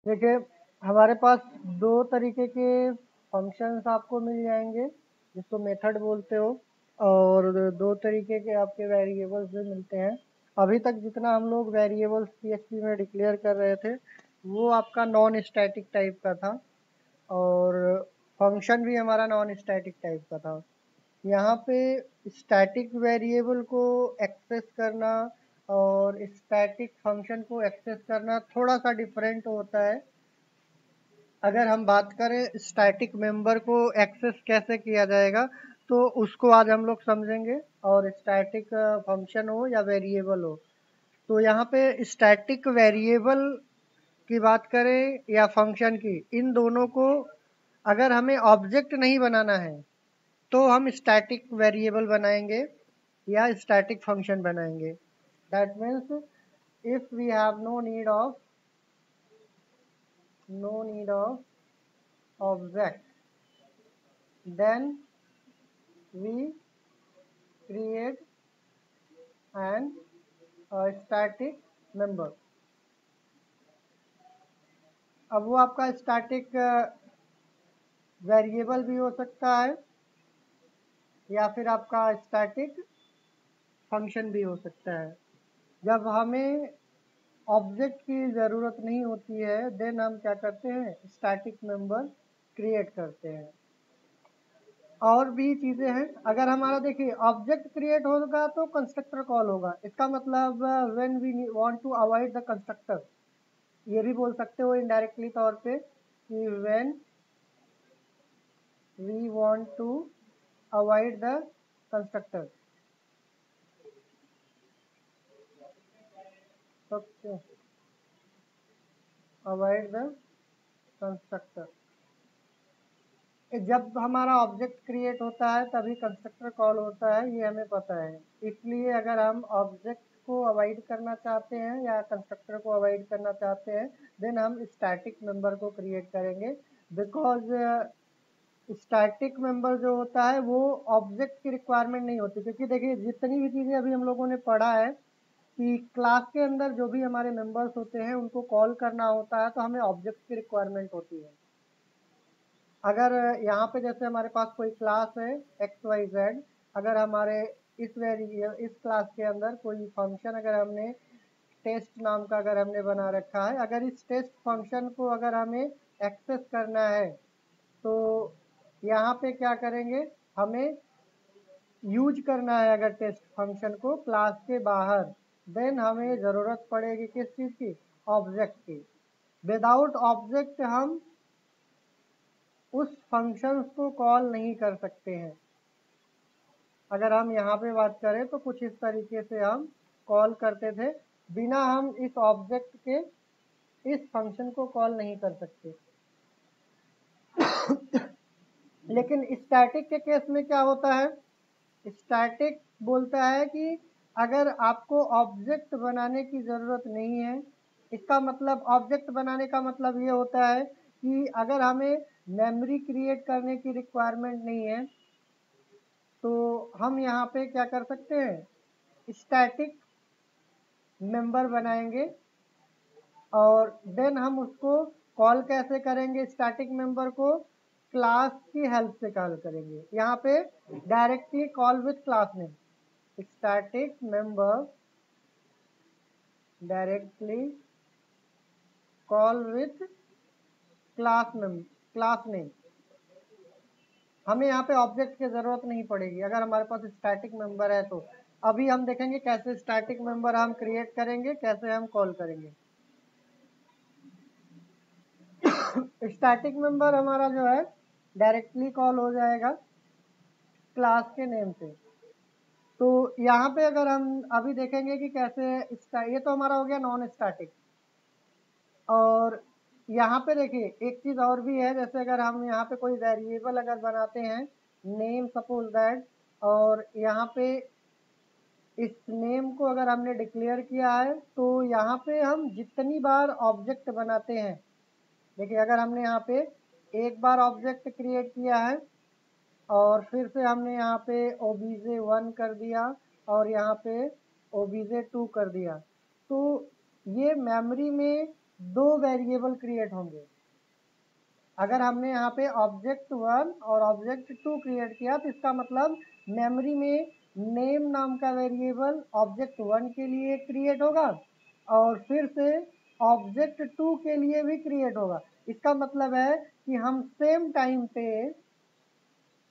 देखिए, हमारे पास दो तरीके के फंक्शंस आपको मिल जाएंगे जिसको मेथड बोलते हो, और दो तरीके के आपके वेरिएबल्स भी मिलते हैं। अभी तक जितना हम लोग वेरिएबल्स पीएचपी में डिक्लेयर कर रहे थे वो आपका नॉन स्टैटिक टाइप का था, और फंक्शन भी हमारा नॉन स्टैटिक टाइप का था। यहाँ पे स्टैटिक वेरिएबल को एक्सेस करना और स्टैटिक फंक्शन को एक्सेस करना थोड़ा सा डिफरेंट होता है। अगर हम बात करें स्टैटिक मेंबर को एक्सेस कैसे किया जाएगा, तो उसको आज हम लोग समझेंगे। और स्टैटिक फंक्शन हो या वेरिएबल हो, तो यहाँ पे स्टैटिक वेरिएबल की बात करें या फंक्शन की, इन दोनों को अगर हमें ऑब्जेक्ट नहीं बनाना है तो हम स्टैटिक वेरिएबल बनाएंगे या स्टैटिक फंक्शन बनाएंगे। That means if we have no need of object, then we create an static member। अब वो आपका स्टैटिक वेरिएबल भी हो सकता है या फिर आपका स्टैटिक फंक्शन भी हो सकता है। जब हमें ऑब्जेक्ट की ज़रूरत नहीं होती है देन हम क्या करते हैं, स्टैटिक मेंबर क्रिएट करते हैं। और भी चीज़ें हैं। अगर हमारा देखिए ऑब्जेक्ट क्रिएट होगा तो कंस्ट्रक्टर कॉल होगा। इसका मतलब when we want to avoid the constructor, ये भी बोल सकते हो इनडायरेक्टली तौर पे कि when we want to avoid the constructor. Okay, avoid the constructor. जब हमारा ऑब्जेक्ट क्रिएट होता है तभी कंस्ट्रक्टर कॉल होता है, ये हमें पता है। इसलिए अगर हम ऑब्जेक्ट को अवॉइड करना चाहते हैं या कंस्ट्रक्टर को अवॉइड करना चाहते हैं देन हम स्टैटिक मेंबर को क्रिएट करेंगे। बिकॉज स्टैटिक मेंबर जो होता है वो ऑब्जेक्ट की रिक्वायरमेंट नहीं होती, क्योंकि देखिए जितनी भी चीज़ें अभी हम लोगों ने पढ़ा है कि क्लास के अंदर जो भी हमारे मेंबर्स होते हैं उनको कॉल करना होता है तो हमें ऑब्जेक्ट की रिक्वायरमेंट होती है। अगर यहाँ पे जैसे हमारे पास कोई क्लास है XYZ, अगर हमारे इस क्लास के अंदर कोई फंक्शन अगर हमने टेस्ट नाम का अगर हमने बना रखा है, अगर इस टेस्ट फंक्शन को अगर हमें एक्सेस करना है तो यहाँ पे क्या करेंगे, हमें यूज करना है अगर टेस्ट फंक्शन को क्लास के बाहर, देन हमें ज़रूरत पड़ेगी किस चीज़ की, ऑब्जेक्ट की। विदाउट ऑब्जेक्ट हम उस फंक्शन को कॉल नहीं कर सकते हैं। अगर हम यहाँ पे बात करें तो कुछ इस तरीके से हम कॉल करते थे, बिना हम इस ऑब्जेक्ट के इस फंक्शन को कॉल नहीं कर सकते। लेकिन स्टैटिक के केस में क्या होता है, स्टैटिक बोलता है कि अगर आपको ऑब्जेक्ट बनाने की ज़रूरत नहीं है, इसका मतलब ऑब्जेक्ट बनाने का मतलब ये होता है कि अगर हमें मेमोरी क्रिएट करने की रिक्वायरमेंट नहीं है तो हम यहाँ पे क्या कर सकते हैं, स्टैटिक मेंबर बनाएंगे और देन हम उसको कॉल कैसे करेंगे, स्टैटिक मेंबर को क्लास की हेल्प से कॉल करेंगे। यहाँ पे directly call with class name, static member directly call with class name. हमें यहाँ पे ऑब्जेक्ट की ज़रूरत नहीं पड़ेगी अगर हमारे पास स्टैटिक मेंबर है तो। अभी हम देखेंगे कैसे स्टैटिक मेंबर हम क्रिएट करेंगे, कैसे हम कॉल करेंगे। स्टैटिक मेंबर हमारा जो है डायरेक्टली कॉल हो जाएगा क्लास के नेम से। तो यहाँ पे अगर हम अभी देखेंगे कि कैसे ये तो हमारा हो गया नॉन स्टैटिक। और यहाँ पे देखिए एक चीज़ और भी है, जैसे अगर हम यहाँ पे कोई वेरिएबल अगर बनाते हैं, नेम सपोज दैट, और यहाँ पे इस नेम को अगर हमने डिक्लेयर किया है तो यहाँ पे हम जितनी बार ऑब्जेक्ट बनाते हैं, देखिए अगर हमने यहाँ पे एक बार ऑब्जेक्ट क्रिएट किया है और फिर से हमने यहाँ पे obj1 कर दिया और यहाँ पे obj2 कर दिया, तो ये मेमोरी में दो वेरिएबल क्रिएट होंगे। अगर हमने यहाँ पे ऑब्जेक्ट 1 और ऑब्जेक्ट 2 क्रिएट किया तो इसका मतलब मेमोरी में नेम नाम का वेरिएबल ऑब्जेक्ट 1 के लिए क्रिएट होगा और फिर से ऑब्जेक्ट 2 के लिए भी क्रिएट होगा। इसका मतलब है कि हम सेम टाइम पे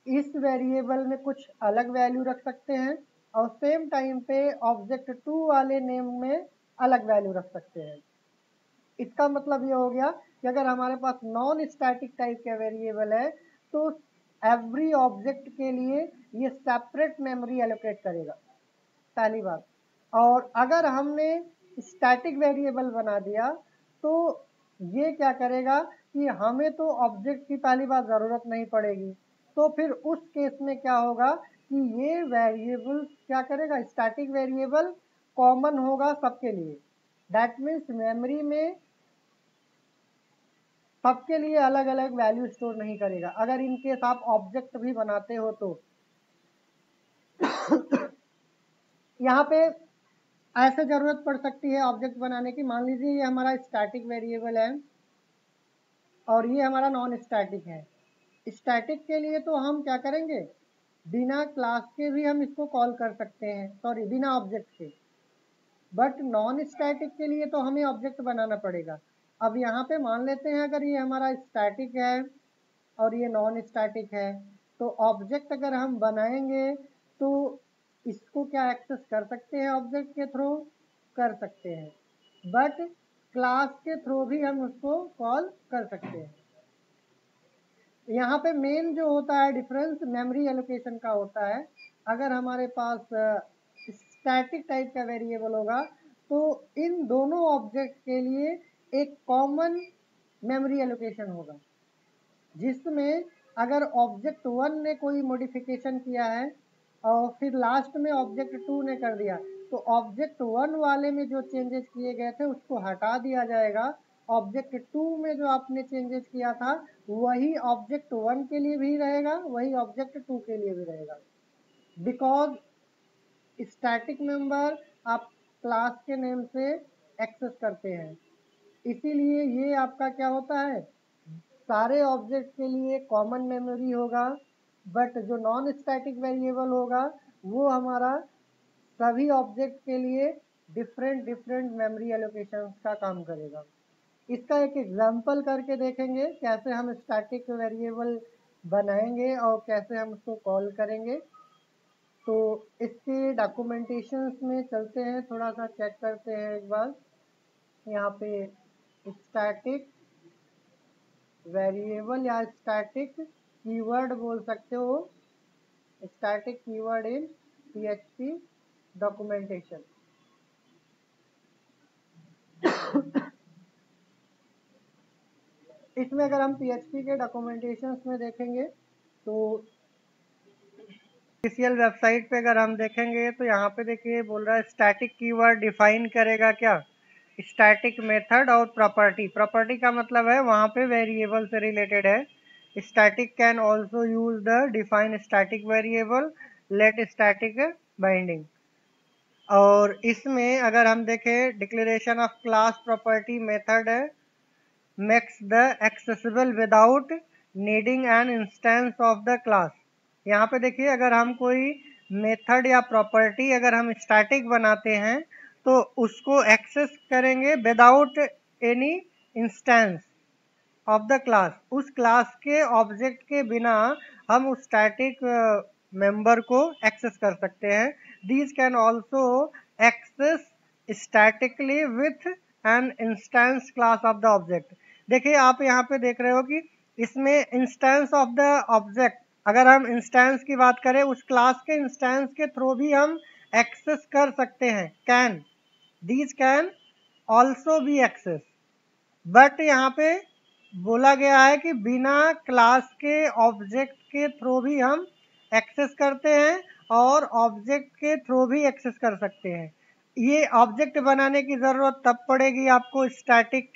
इस वेरिएबल में कुछ अलग वैल्यू रख सकते हैं और सेम टाइम पे ऑब्जेक्ट 2 वाले नेम में अलग वैल्यू रख सकते हैं। इसका मतलब ये हो गया कि अगर हमारे पास नॉन स्टैटिक टाइप का वेरिएबल है तो एवरी ऑब्जेक्ट के लिए ये सेपरेट मेमोरी एलोकेट करेगा, पहली बात। और अगर हमने स्टैटिक वेरिएबल बना दिया तो ये क्या करेगा कि हमें तो ऑब्जेक्ट की पहली बात ज़रूरत नहीं पड़ेगी, तो फिर उस केस में क्या होगा कि ये वेरिएबल क्या करेगा, स्टैटिक वेरिएबल कॉमन होगा सबके लिए। दैट मीन्स मेमोरी में सबके लिए अलग अलग वैल्यू स्टोर नहीं करेगा। अगर इनकेस आप ऑब्जेक्ट भी बनाते हो तो यहाँ पे ऐसे जरूरत पड़ सकती है ऑब्जेक्ट बनाने की। मान लीजिए ये हमारा स्टैटिक वेरिएबल है और ये हमारा नॉन स्टैटिक है। स्टैटिक के लिए तो हम क्या करेंगे, बिना क्लास के भी हम इसको कॉल कर सकते हैं, सॉरी बिना ऑब्जेक्ट के। बट नॉन स्टैटिक के लिए तो हमें ऑब्जेक्ट बनाना पड़ेगा। अब यहाँ पे मान लेते हैं अगर ये हमारा स्टैटिक है और ये नॉन स्टैटिक है तो ऑब्जेक्ट अगर हम बनाएंगे तो इसको क्या एक्सेस कर सकते हैं, ऑब्जेक्ट के थ्रू कर सकते हैं, बट क्लास के थ्रू भी हम उसको कॉल कर सकते हैं। यहाँ पे मेन जो होता है डिफरेंस मेमोरी एलोकेशन का होता है। अगर हमारे पास स्टैटिक टाइप का वेरिएबल होगा तो इन दोनों ऑब्जेक्ट के लिए एक कॉमन मेमोरी एलोकेशन होगा, जिसमें अगर ऑब्जेक्ट 1 ने कोई मॉडिफिकेशन किया है और फिर लास्ट में ऑब्जेक्ट 2 ने कर दिया तो ऑब्जेक्ट 1 वाले में जो चेंजेस किए गए थे उसको हटा दिया जाएगा। ऑब्जेक्ट 2 में जो आपने चेंजेस किया था वही ऑब्जेक्ट 1 के लिए भी रहेगा, वही ऑब्जेक्ट 2 के लिए भी रहेगा। बिकॉज स्टैटिक मेंबर आप क्लास के नेम से एक्सेस करते हैं, इसीलिए ये आपका क्या होता है, सारे ऑब्जेक्ट के लिए कॉमन मेमोरी होगा। बट जो नॉन स्टैटिक वेरिएबल होगा वो हमारा सभी ऑब्जेक्ट के लिए डिफरेंट डिफरेंट मेमोरी एलोकेशन का काम करेगा। इसका एक एग्जांपल करके देखेंगे कैसे हम स्टैटिक वेरिएबल बनाएंगे और कैसे हम उसको कॉल करेंगे। तो इसके डॉक्यूमेंटेशंस में चलते हैं, थोड़ा सा चेक करते हैं एक बार। यहाँ पे स्टैटिक वेरिएबल या स्टैटिक कीवर्ड बोल सकते हो, स्टैटिक कीवर्ड इन PHP डॉक्यूमेंटेशन। इसमें अगर हम PHP के डॉक्यूमेंटेशंस में देखेंगे तो ऑफिशियल वेबसाइट पे अगर हम देखेंगे तो यहाँ पे देखिए बोल रहा है स्टैटिक कीवर्ड डिफाइन करेगा क्या, स्टैटिक मेथड और प्रॉपर्टी। प्रॉपर्टी का मतलब है वहाँ पे वेरिएबल से रिलेटेड है। Static can also use the define static variable let static binding. और इसमें अगर हम देखें declaration of class property method है makes the accessible without needing an instance of the class. यहाँ पे देखिए अगर हम कोई मेथड या प्रॉपर्टी अगर हम स्टैटिक बनाते हैं तो उसको एक्सेस करेंगे without any instance of the class, उस क्लास के ऑब्जेक्ट के बिना हम उस स्टैटिक मेंबर को एक्सेस कर सकते हैं। These can also access statically with an instance class of the object. देखिए आप यहाँ पे देख रहे हो कि इसमें इंस्टेंस ऑफ द ऑब्जेक्ट, अगर हम इंस्टेंस की बात करें उस क्लास के इंस्टेंस के थ्रू भी हम एक्सेस कर सकते हैं। Can, these can also be access, but यहाँ पे बोला गया है कि बिना क्लास के ऑब्जेक्ट के थ्रू भी हम एक्सेस करते हैं और ऑब्जेक्ट के थ्रू भी एक्सेस कर सकते हैं। ये ऑब्जेक्ट बनाने की ज़रूरत तब पड़ेगी आपको स्टैटिक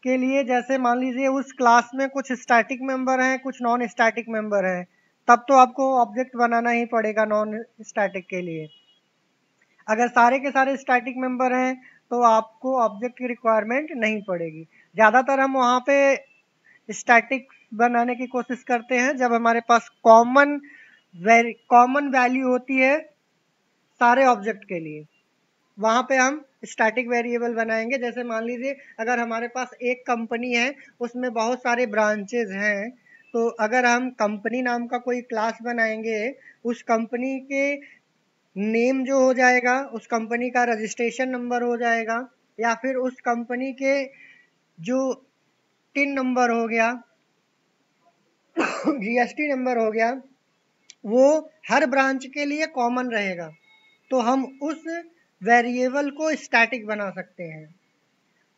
के लिए, जैसे मान लीजिए उस क्लास में कुछ स्टैटिक मेंबर हैं कुछ नॉन स्टैटिक मेंबर हैं, तब तो आपको ऑब्जेक्ट बनाना ही पड़ेगा नॉन स्टैटिक के लिए। अगर सारे के सारे स्टैटिक मेंबर हैं तो आपको ऑब्जेक्ट की रिक्वायरमेंट नहीं पड़ेगी। ज़्यादातर हम वहाँ पे स्टैटिक बनाने की कोशिश करते हैं जब हमारे पास कॉमन वैल्यू होती है सारे ऑब्जेक्ट के लिए, वहां पे हम स्टैटिक वेरिएबल बनाएंगे। जैसे मान लीजिए अगर हमारे पास एक कंपनी है, उसमें बहुत सारे ब्रांचेज हैं, तो अगर हम कंपनी नाम का कोई क्लास बनाएंगे, उस कंपनी के नेम जो हो जाएगा, उस कंपनी का रजिस्ट्रेशन नंबर हो जाएगा, या फिर उस कंपनी के जो टिन नंबर हो गया जीएसटी नंबर हो गया, वो हर ब्रांच के लिए कॉमन रहेगा। तो हम उस वेरिएबल को स्टैटिक बना सकते हैं,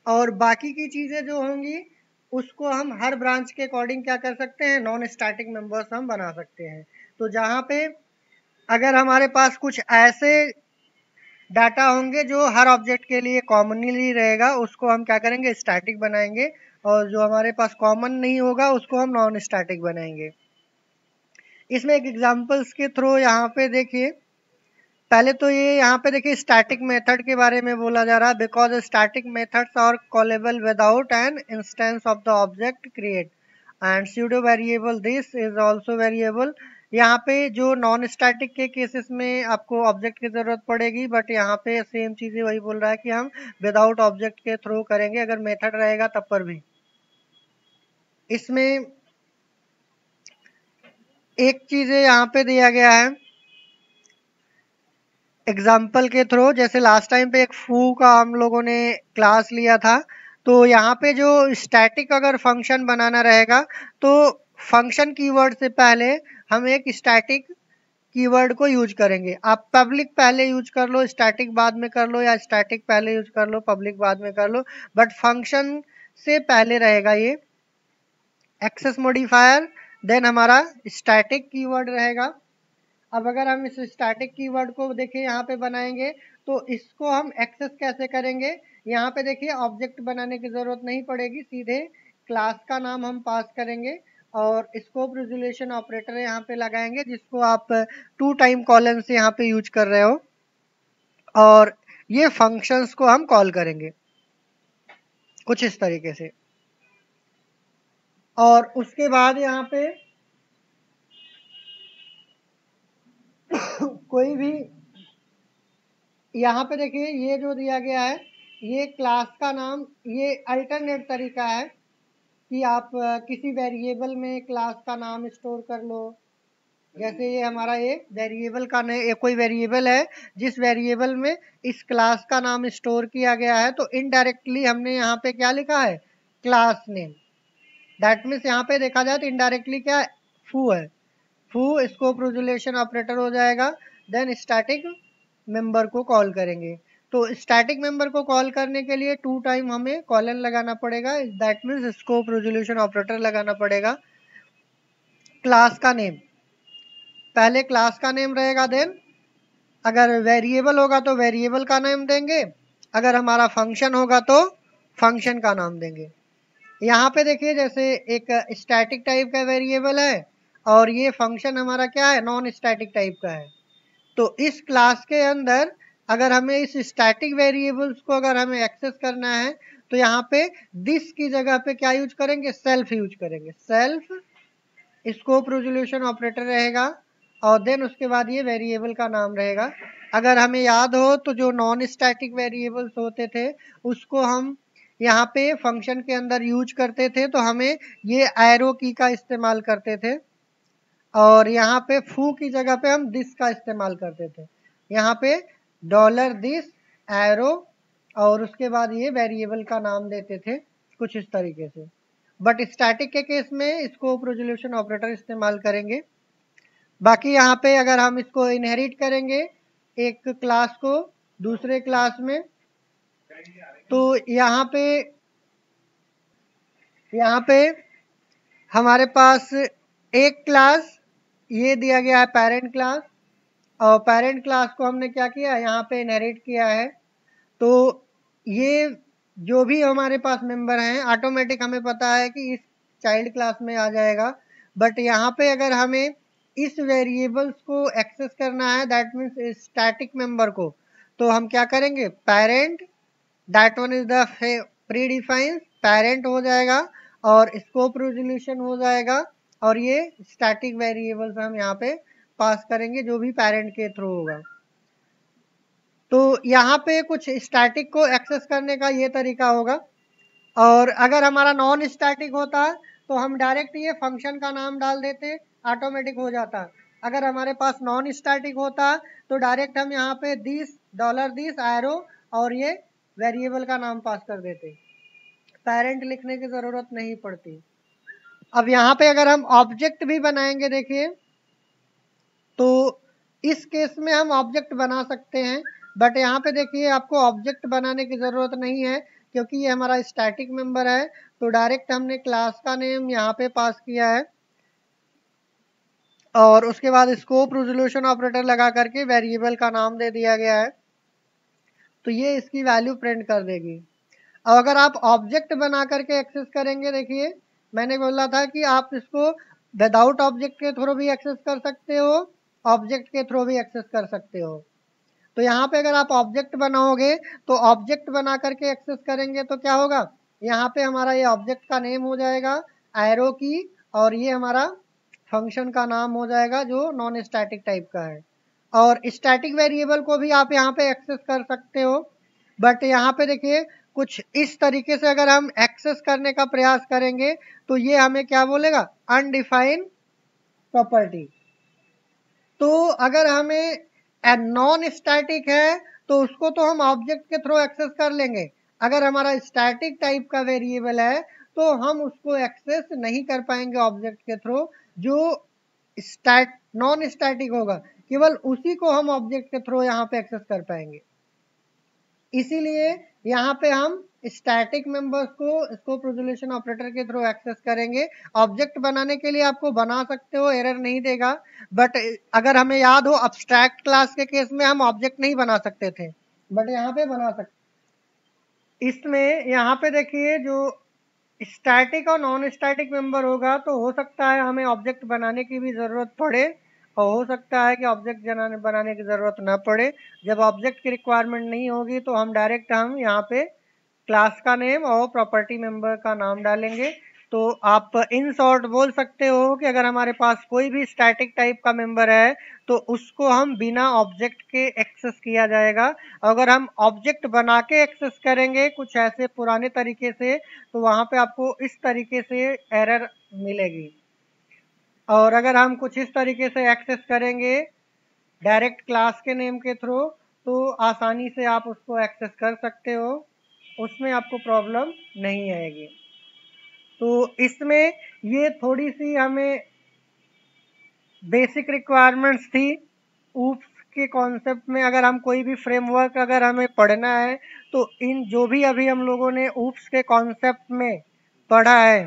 और बाकी की चीजें जो होंगी उसको हम हर ब्रांच के अकॉर्डिंग क्या कर सकते हैं, नॉन स्टैटिक मेंबर्स हम बना सकते हैं। तो जहां पे अगर हमारे पास कुछ ऐसे डाटा होंगे जो हर ऑब्जेक्ट के लिए कॉमनली रहेगा, उसको हम क्या करेंगे, स्टैटिक बनाएंगे, और जो हमारे पास कॉमन नहीं होगा उसको हम नॉन स्टैटिक बनाएंगे। इसमें एक एग्जांपल्स के थ्रू यहाँ पे देखिए, पहले तो ये यहाँ पे देखिए स्टैटिक मेथड के बारे में बोला जा रहा है। Because static methods are callable without an instance of the object create and pseudo variable this is also variable. यहाँ पे जो नॉन स्टैटिक के केसेस में आपको ऑब्जेक्ट की जरूरत पड़ेगी, बट यहाँ पे सेम चीजें वही बोल रहा है कि हम विदाउट ऑब्जेक्ट के थ्रू करेंगे, अगर मेथड रहेगा तब पर भी। इसमें एक चीज यहाँ पे दिया गया है एग्जाम्पल के थ्रू, जैसे लास्ट टाइम पे एक फू का हम लोगों ने क्लास लिया था, तो यहाँ पे जो स्टैटिक अगर फंक्शन बनाना रहेगा, तो फंक्शन कीवर्ड से पहले हम एक स्टैटिक कीवर्ड को यूज करेंगे। आप पब्लिक पहले यूज कर लो, स्टैटिक बाद में कर लो, या स्टैटिक पहले यूज कर लो, पब्लिक बाद में कर लो, बट फंक्शन से पहले रहेगा ये एक्सेस मॉडिफायर, देन हमारा स्टैटिक कीवर्ड रहेगा। अब अगर हम इस स्टैटिक कीवर्ड को देखिए यहाँ पे बनाएंगे, तो इसको हम एक्सेस कैसे करेंगे, यहाँ पे देखिए ऑब्जेक्ट बनाने की जरूरत नहीं पड़ेगी, सीधे क्लास का नाम हम पास करेंगे और स्कोप रिजोल्यूशन ऑपरेटर यहाँ पे लगाएंगे, जिसको आप 2 टाइम कॉलन से यहाँ पे यूज कर रहे हो, और ये फंक्शंस को हम कॉल करेंगे कुछ इस तरीके से। और उसके बाद यहाँ पे कोई भी यहाँ पे देखिए ये जो दिया गया है, ये क्लास का नाम, ये अल्टरनेट तरीका है कि आप किसी वेरिएबल में क्लास का नाम स्टोर कर लो। जैसे ये हमारा ये वेरिएबल का ये कोई वेरिएबल है, जिस वेरिएबल में इस क्लास का नाम स्टोर किया गया है, तो इनडायरेक्टली हमने यहाँ पे क्या लिखा है, क्लास नेम। दैट मीन्स यहाँ पे देखा जाए तो इनडायरेक्टली क्या फू है, फू स्कोप रिजोल्यूशन ऑपरेटर हो जाएगा, देन स्टैटिक मेंबर को कॉल करेंगे। तो स्टैटिक मेंबर को कॉल करने के लिए 2 टाइम हमें कॉलन लगाना पड़ेगा, that means scope resolution operator लगाना पड़ेगा। क्लास का नेम, पहले क्लास का नेम रहेगा, देन अगर वेरिएबल होगा तो वेरिएबल का नाम देंगे, अगर हमारा फंक्शन होगा तो फंक्शन का नाम देंगे। यहाँ पे देखिए जैसे एक स्टैटिक टाइप का वेरिएबल है, और ये फंक्शन हमारा क्या है, नॉन स्टैटिक टाइप का है। तो इस क्लास के अंदर अगर हमें इस स्टैटिक वेरिएबल्स को अगर हमें एक्सेस करना है, तो यहाँ पे दिस की जगह पे क्या यूज करेंगे, सेल्फ यूज करेंगे। सेल्फ स्कोप रिजोल्यूशन ऑपरेटर रहेगा, और देन उसके बाद ये वेरिएबल का नाम रहेगा। अगर हमें याद हो तो जो नॉन स्टैटिक वेरिएबल्स होते थे उसको हम यहाँ पे फंक्शन के अंदर यूज करते थे, तो हमें ये एरो की का इस्तेमाल करते थे, और यहाँ पे फू की जगह पे हम दिस का इस्तेमाल करते थे। यहाँ पे डॉलर दिस एरो, और उसके बाद ये वेरिएबल का नाम देते थे कुछ इस तरीके से। बट स्टैटिक के केस में स्कोप रिजोल्यूशन ऑपरेटर इस्तेमाल करेंगे। बाकी यहाँ पे अगर हम इसको इनहेरिट करेंगे एक क्लास को दूसरे क्लास में, तो यहाँ पे हमारे पास एक क्लास ये दिया गया है पेरेंट क्लास, और पेरेंट क्लास को हमने क्या किया, यहाँ पे इनहेरिट किया है। तो ये जो भी हमारे पास मेंबर हैं ऑटोमेटिक हमें पता है कि इस चाइल्ड क्लास में आ जाएगा। बट यहाँ पे अगर हमें इस वेरिएबल्स को एक्सेस करना है, दैट मीन्स स्टैटिक मेंबर को, तो हम क्या करेंगे, parent that one is the pre defined, parent हो जाएगा और स्कोप रेजोल्यूशन हो जाएगा, और ये स्टैटिक वेरिएबल्स हम यहाँ पे पास करेंगे जो भी पेरेंट के थ्रू होगा। तो यहाँ पे कुछ स्टैटिक को एक्सेस करने का ये तरीका होगा, और अगर हमारा नॉन स्टैटिक होता तो हम डायरेक्ट ये फंक्शन का नाम डाल देते, ऑटोमेटिक हो जाता। अगर हमारे पास नॉन स्टैटिक होता तो डायरेक्ट हम यहाँ पे दिस $दिस एरो और ये वेरिएबल का नाम पास कर देते, पेरेंट लिखने की जरूरत नहीं पड़ती। अब यहाँ पे अगर हम ऑब्जेक्ट भी बनाएंगे, देखिए तो इस केस में हम ऑब्जेक्ट बना सकते हैं, बट यहाँ पे देखिए आपको ऑब्जेक्ट बनाने की जरूरत नहीं है क्योंकि ये हमारा स्टैटिक मेंबर है। तो डायरेक्ट हमने क्लास का नेम यहाँ पे पास किया है और उसके बाद स्कोप रेजोल्यूशन ऑपरेटर लगा करके वेरिएबल का नाम दे दिया गया है, तो ये इसकी वैल्यू प्रिंट कर देगी। अब अगर आप ऑब्जेक्ट बना करके एक्सेस करेंगे, देखिए मैंने बोला था कि आप इसको विदाउट ऑब्जेक्ट के थ्रू भी एक्सेस कर सकते हो, ऑब्जेक्ट के थ्रू भी एक्सेस कर सकते हो। तो यहाँ पे अगर आप ऑब्जेक्ट बनाओगे तो ऑब्जेक्ट बना करके एक्सेस करेंगे तो क्या होगा, यहाँ पे हमारा ये ऑब्जेक्ट का नेम हो जाएगा एरो की, और ये हमारा फंक्शन का नाम हो जाएगा जो नॉन स्टैटिक टाइप का है। और स्टैटिक वेरिएबल को भी आप यहाँ पे एक्सेस कर सकते हो, बट यहाँ पे देखिए कुछ इस तरीके से अगर हम एक्सेस करने का प्रयास करेंगे तो ये हमें क्या बोलेगा, अनडिफाइंड प्रॉपर्टी। तो अगर हमें नॉन स्टैटिक है तो उसको तो हम ऑब्जेक्ट के थ्रू एक्सेस कर लेंगे, अगर हमारा स्टैटिक टाइप का वेरिएबल है तो हम उसको एक्सेस नहीं कर पाएंगे ऑब्जेक्ट के थ्रू। जो नॉन स्टैटिक होगा केवल उसी को हम ऑब्जेक्ट के थ्रू यहाँ पे एक्सेस कर पाएंगे। इसीलिए यहाँ पे हम स्टैटिक मेंबर्स को स्कोप रेजोल्यूशन ऑपरेटर के थ्रू एक्सेस करेंगे। ऑब्जेक्ट बनाने के लिए आपको बना सकते हो, एरर नहीं देगा, बट अगर हमें याद हो अब्स्ट्रैक्ट क्लास के केस में हम ऑब्जेक्ट नहीं बना सकते थे, बट यहाँ पे बना सकते। इसमें यहाँ पे देखिए जो स्टैटिक और नॉन स्टैटिक मेंबर होगा तो हो सकता है हमें ऑब्जेक्ट बनाने की भी जरूरत पड़े, और हो सकता है कि ऑब्जेक्ट बनाने की जरूरत ना पड़े। जब ऑब्जेक्ट की रिक्वायरमेंट नहीं होगी तो हम डायरेक्ट हम यहाँ पे क्लास का नेम और प्रॉपर्टी मेंबर का नाम डालेंगे। तो आप इन शॉर्ट बोल सकते हो कि अगर हमारे पास कोई भी स्टैटिक टाइप का मेंबर है तो उसको हम बिना ऑब्जेक्ट के एक्सेस किया जाएगा। अगर हम ऑब्जेक्ट बना के एक्सेस करेंगे कुछ ऐसे पुराने तरीके से तो वहां पे आपको इस तरीके से एरर मिलेगी, और अगर हम कुछ इस तरीके से एक्सेस करेंगे डायरेक्ट क्लास के नेम के थ्रू तो आसानी से आप उसको एक्सेस कर सकते हो, उसमें आपको प्रॉब्लम नहीं आएगी। तो इसमें ये थोड़ी सी हमें बेसिक रिक्वायरमेंट्स थी ऊप्स के कॉन्सेप्ट में। अगर हम कोई भी फ्रेमवर्क अगर हमें पढ़ना है तो इन जो भी अभी हम लोगों ने ऊप्स के कॉन्सेप्ट में पढ़ा है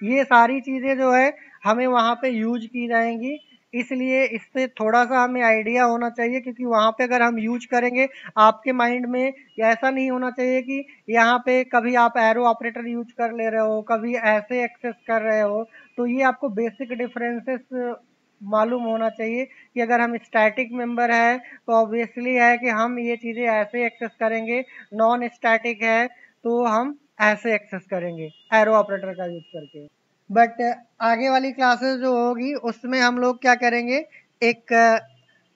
ये सारी चीज़ें जो है हमें वहाँ पे यूज की जाएंगी, इसलिए इससे थोड़ा सा हमें आइडिया होना चाहिए, क्योंकि वहाँ पे अगर हम यूज करेंगे आपके माइंड में ऐसा नहीं होना चाहिए कि यहाँ पे कभी आप एरो ऑपरेटर यूज कर ले रहे हो कभी ऐसे एक्सेस कर रहे हो। तो ये आपको बेसिक डिफरेंसेस मालूम होना चाहिए कि अगर हम स्टैटिक मेंबर है तो ऑब्वियसली है कि हम ये चीज़ें ऐसे एक्सेस करेंगे, नॉन स्टैटिक है तो हम ऐसे एक्सेस करेंगे एरो ऑपरेटर का यूज करके। बट आगे वाली क्लासेस जो होगी उसमें हम लोग क्या करेंगे, एक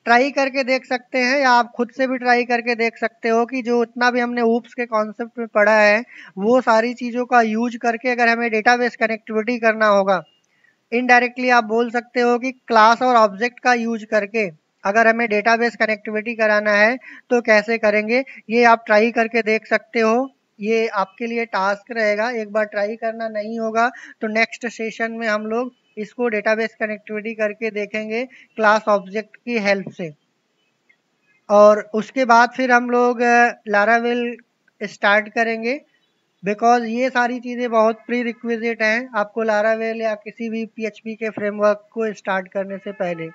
ट्राई करके देख सकते हैं या आप खुद से भी ट्राई करके देख सकते हो कि जो इतना भी हमने ऊप्स के कॉन्सेप्ट में पढ़ा है वो सारी चीज़ों का यूज करके अगर हमें डेटाबेस कनेक्टिविटी करना होगा, इनडायरेक्टली आप बोल सकते हो कि क्लास और ऑब्जेक्ट का यूज करके अगर हमें डेटाबेस कनेक्टिविटी कराना है तो कैसे करेंगे, ये आप ट्राई करके देख सकते हो। ये आपके लिए टास्क रहेगा, एक बार ट्राई करना नहीं होगा तो नेक्स्ट सेशन में हम लोग इसको डेटाबेस कनेक्टिविटी करके देखेंगे क्लास ऑब्जेक्ट की हेल्प से। और उसके बाद फिर हम लोग लारावेल स्टार्ट करेंगे, बिकॉज ये सारी चीज़ें बहुत प्री रिक्विजिट हैं आपको लारावेल या किसी भी PHP के फ्रेमवर्क को स्टार्ट करने से पहले।